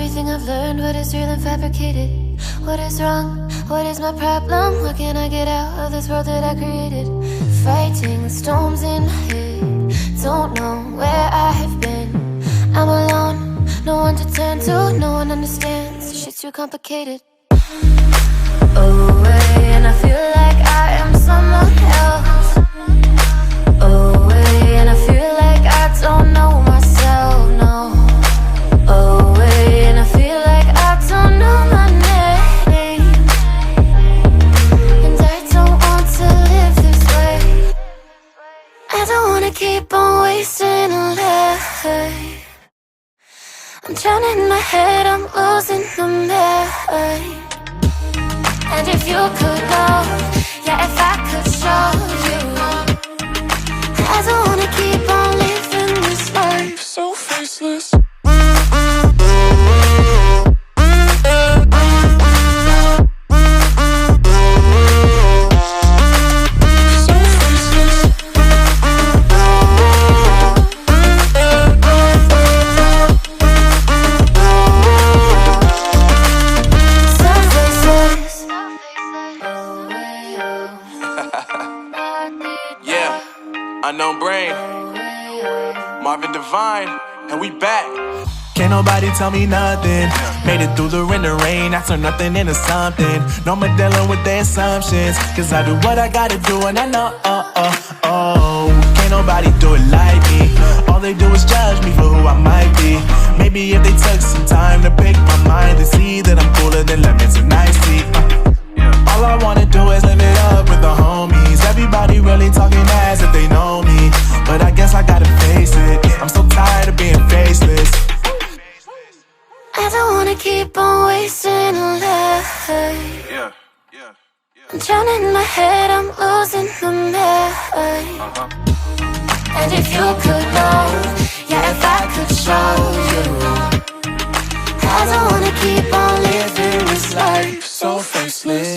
everything I've learned, what is real and fabricated? What is wrong? What is my problem? How can I get out of this world that I created? Fighting the storms in my head, don't know where I have been. I'm alone, no one to turn to, no one understands. Shit's too complicated. Away, and I feel like I am someone else. Away, and I feel like I don't know myself, no. Away, and I feel like I don't know my name. And I don't want to live this way. I don't wanna keep on wasting a life. I'm drowning in my head, I'm losing my mind. And if you could know, yeah, if I could show you, I don't wanna keep on living this life so faceless. Unknown Brain, Marvin Divine, and we back. Can't nobody tell me nothing. Made it through the rain and rain, I turn nothing into something. No more dealing with their assumptions, cause I do what I gotta do and I know, can't nobody do it like me. All they do is judge me for who I might be. Maybe if they took some time to pick my mind, they see that I'm cooler than lemons and iced tea. All I wanna do is live it up with the homies. Everybody really talking as if they know me, but I guess I gotta face it, I'm so tired of being faceless. I don't wanna keep on wasting a life. I'm drowning in my head, I'm losing my mind. And if you could know, yeah, if I could show you, I don't wanna keep on living this life so faceless.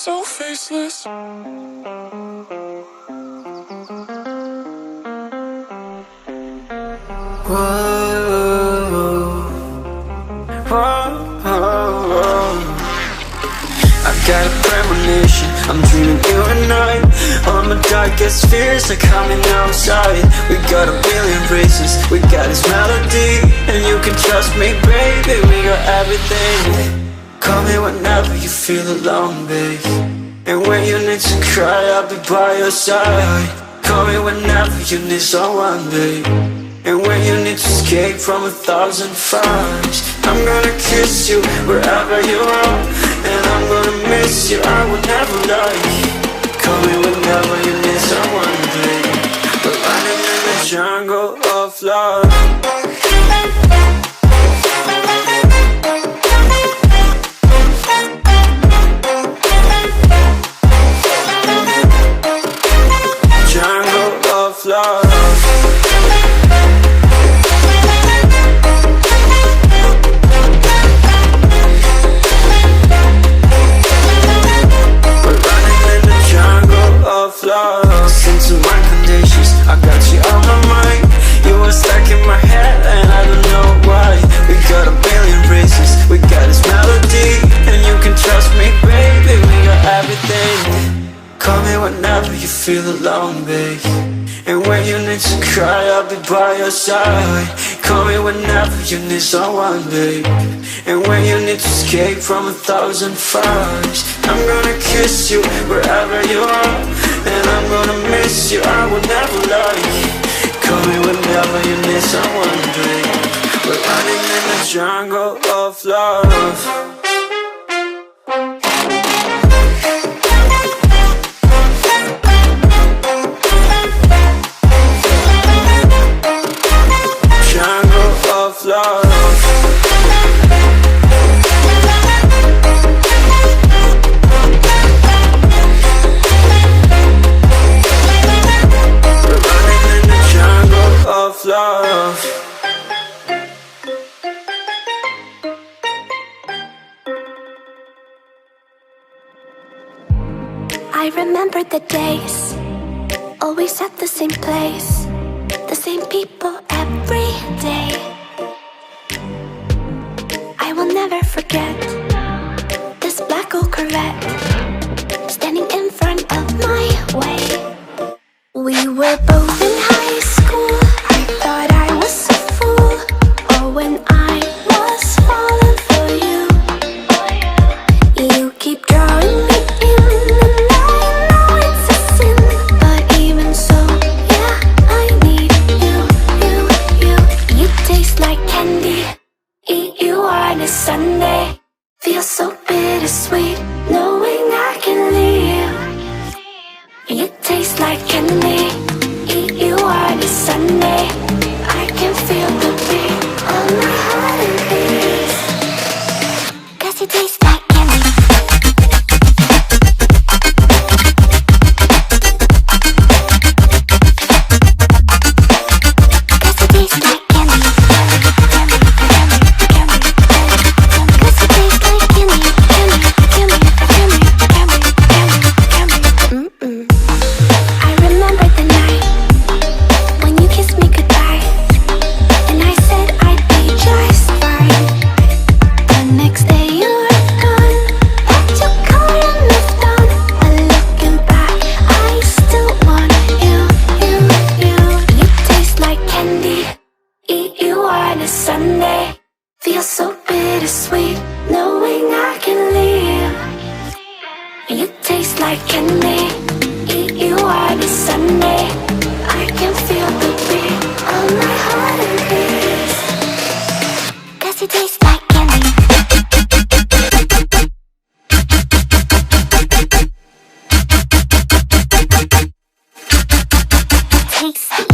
So faceless. I got a premonition, I'm dreaming you and I. All my darkest fears are coming outside. We got a billion races, we got this melody. And you can trust me, baby, we got everything. Call me whenever you feel alone, babe. And when you need to cry, I'll be by your side. Call me whenever you need someone, babe. And when you need to escape from 1,000 fires, I'm gonna kiss you wherever you are. And I'm gonna miss you, I will never lie. Call me whenever you need someone, babe. We're running in the jungle of love. Love. We're running in the jungle of love. Listen to my conditions, I got you on my mind. You were stuck in my head and I don't know why. We got a billion races, we got this melody. And you can trust me, baby, we got everything. Call me whenever you feel alone, babe. And when you need to cry, I'll be by your side. Call me whenever you need someone, babe. And when you need to escape from 1,000 fires, I'm gonna kiss you wherever you are. And I'm gonna miss you, I will never lie. Call me whenever you need someone, babe. We're running in the jungle of love. Love. I remember the days, always at the same place, the same people every day. I will never forget this black old Corvette standing in front of my way. We were both in high school. I thought I was a fool. Oh, when I was falling for you. You keep drawing me in, and I know it's a sin, but even so, yeah, I need you. You taste like candy. Eat you on a Sunday. Feel so bittersweet, knowing I can leave. You taste like candy. Eat you on a Sunday. I can feel the beat on my heart and beats. 'Cause you taste like candy. Sunday, feel so bittersweet, knowing I can leave. You taste like candy. Eat you on a Sunday. I can feel the beat on my heart and beats. 'Cause you taste like candy. Tasty.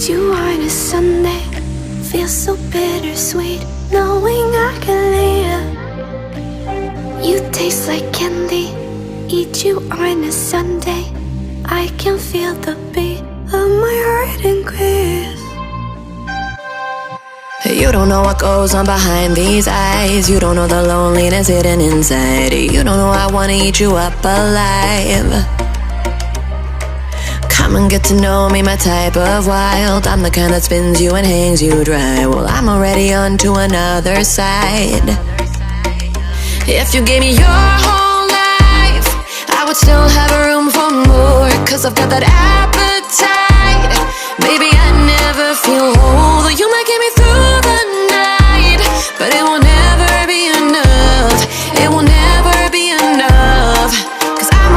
You on a Sunday, feel so bittersweet, knowing I can leave. You taste like candy. Eat you on a Sunday. I can feel the beat of my heart increase. You don't know what goes on behind these eyes. You don't know the loneliness hidden inside. You don't know I wanna eat you up alive. Come and get to know me, my type of wild. I'm the kind that spins you and hangs you dry. Well, I'm already on to another side. If you gave me your whole life, I would still have room for more. 'Cause I've got that appetite. Baby, I never feel whole. Though you might get me through the night, but it will never be enough. It will never be enough. 'Cause I'm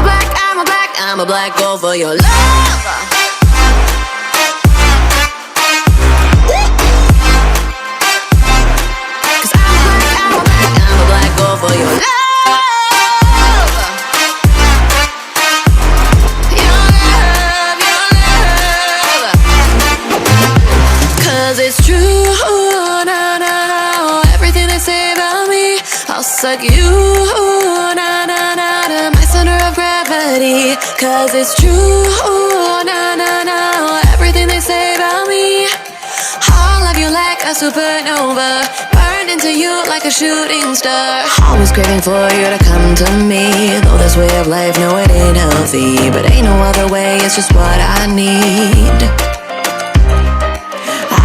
a black gold for your love. For your love, your love. 'Cause it's true, no, everything they say about me, I'll suck you, no, to my center of gravity. 'Cause it's true, no, everything they say about me, I'll love you like a supernova, burned into you like a shooting star. Always craving for you to come to me. Though this way of life, no, it ain't healthy, but ain't no other way, it's just what I need.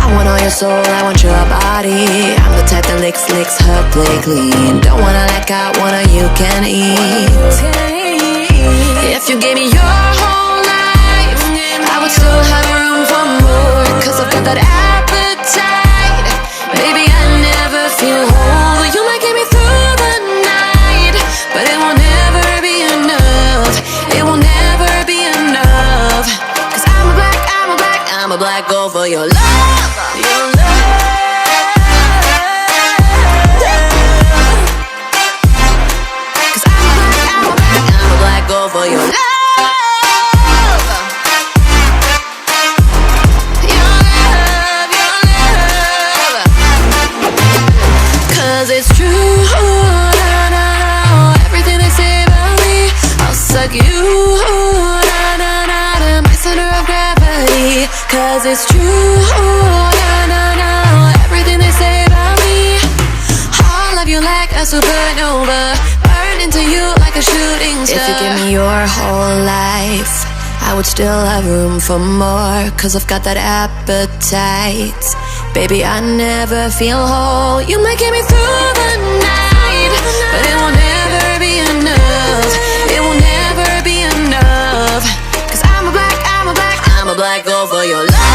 I want all your soul, I want your body. I'm the type that licks her play clean. Don't wanna let go, wanna you can eat. If you gave me your whole life, I would still have room for more. 'Cause I've got that appetite. Baby, I never feel whole. You might get me through the night, but it will never be enough. It will never be enough. 'Cause I'm a black gold for your love. Your love. 'Cause I'm a black gold for your love. It's true. would still have room for more, 'cause I've got that appetite. Baby, I never feel whole. You might get me through the night, but it will never be enough. It will never be enough, 'cause I'm a black girl for your love.